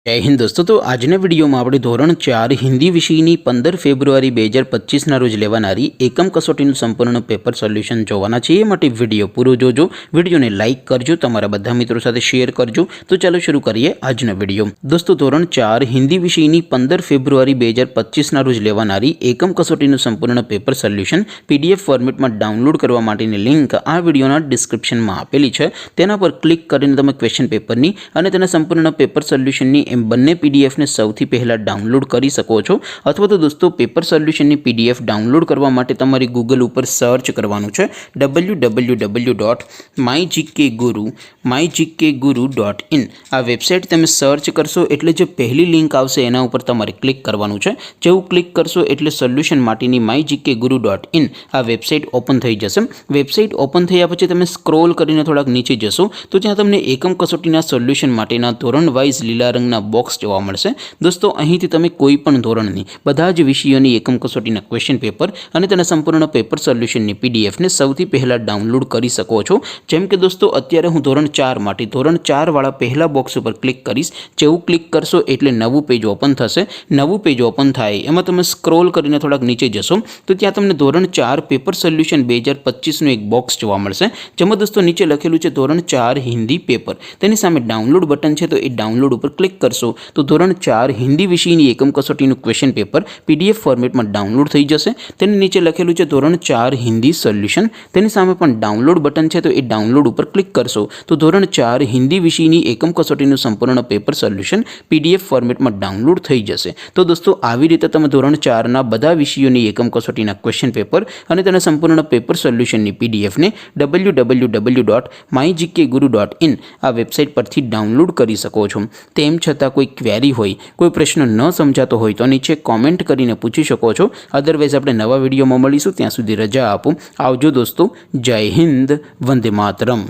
जय हिंद दोस्तों। तो आजना विडियो में આપણે ધોરણ 4 હિન્દી વિષયની 15 ફેબ્રુઆરી 2025 રોજ લેવાનારી એકમ કસોટીનું સંપૂર્ણ પેપર સોલ્યુશન જોવાના છે। એ માટે વિડિયો પૂરો જોજો, વિડિયોને લાઇક કરજો, તમારા બધા મિત્રો સાથે શેર કરજો। તો ચાલો શરૂ કરીએ આજનો વિડિયો। દોસ્તો ધોરણ 4 હિન્દી વિષયની 15 ફેબ્રુઆરી 2025 રોજ લેવાનારી એકમ કસોટીનું સંપૂર્ણ પેપર સોલ્યુશન પીડીએફ ફોર્મેટમાં ડાઉનલોડ કરવા માટેની લિંક આ વિડિયોના ડિસ્ક્રિપ્શનમાં આપેલી છે। તેના પર ક્લિક કરીને તમે ક્વેશ્ચન પેપરની અને તેના સંપૂર્ણ પેપર સોલ્યુશનની એમ બંને પીડીએફ ને સૌથી પહેલા ડાઉનલોડ કરી શકો છો। અથવા તો દોસ્તો પેપર સોલ્યુશનની પીડીએફ ડાઉનલોડ કરવા માટે તમારી ગૂગલ ઉપર સર્ચ કરવાનું છે www.mygkguru.in। આ વેબસાઇટ તમે સર્ચ કરશો એટલે જે પહેલી લિંક આવશે એના ઉપર તમારે ક્લિક કરવાનું છે। જેવું ક્લિક કરશો એટલે સોલ્યુશન માટેની mygkguru.in આ વેબસાઇટ ઓપન થઈ જશે। વેબસાઇટ ઓપન થયા પછી તમે સ્ક્રોલ કરીને થોડાક નીચે જશો તો ત્યાં તમને એકમ કસોટીના સોલ્યુશન માટેના ધોરણ વાઇઝ લીલા રંગના બોક્સ જોવા મળશે। દોસ્તો અહીંથી તમે કોઈ પણ ધોરણની બધા જ વિષયોની એકમ કસોટીના ક્વેશ્ચન પેપર અને તેના સંપૂર્ણ પેપર સોલ્યુશનની પીડીએફને સૌથી પહેલા ડાઉનલોડ કરી શકો છો। જેમ કે દોસ્તો અત્યારે હું ધોરણ 4 માટે ધોરણ 4 વાળા પહેલા બોક્સ ઉપર ક્લિક કરીશ। જેવું ક્લિક કરશો એટલે નવું પેજ ઓપન થશે। નવું પેજ ઓપન થાય એમાં તમે સ્ક્રોલ કરીને થોડાક નીચે જશો તો ત્યાં તમને ધોરણ 4 પેપર સોલ્યુશન 2025નું એક બોક્સ જોવા મળશે। જેમાં દોસ્તો નીચે લખેલું છે ધોરણ 4 હિન્દી પેપર। તેની સામે ડાઉનલોડ બટન છે, તો એ ડાઉનલોડ ઉપર ક્લિક કરશો તો ધોરણ 4 હિન્દી વિષયની એકમ કસોટીનું ક્વેશ્ચન પેપર પીડીએફ ફોર્મેટમાં ડાઉનલોડ થઈ જશે। તેની નીચે લખેલું છે ધોરણ 4 હિન્દી સોલ્યુશન। તેની સામે પણ ડાઉનલોડ બટન છે, તો એ ડાઉનલોડ ઉપર ક્લિક કરશો તો ધોરણ 4 હિન્દી વિષયની એકમ કસોટીનું સંપૂર્ણ પેપર સોલ્યુશન પીડીએફ ફોર્મેટમાં ડાઉનલોડ થઈ જશે। તો દોસ્તો આવી રીતે તમે ધોરણ 4ના બધા વિષયોની એકમ કસોટીના ક્વેશ્ચન પેપર અને તેના સંપૂર્ણ પેપર સોલ્યુશનની પીડીએફને www.mygkguru.in આ વેબસાઇટ પરથી ડાઉનલોડ કરી શકો છો। તેમ છતાં કોઈ ક્વેરી હોય, કોઈ પ્રશ્ન ન સમજાતો હોય તો નીચે કોમેન્ટ કરીને પૂછી શકો છો। અધરવાઇઝ આપણે નવા વિડીયોમાં મળીશું, ત્યાં સુધી રજા આપો। આવજો દોસ્તો। જય હિન્દ, વંદે માતરમ।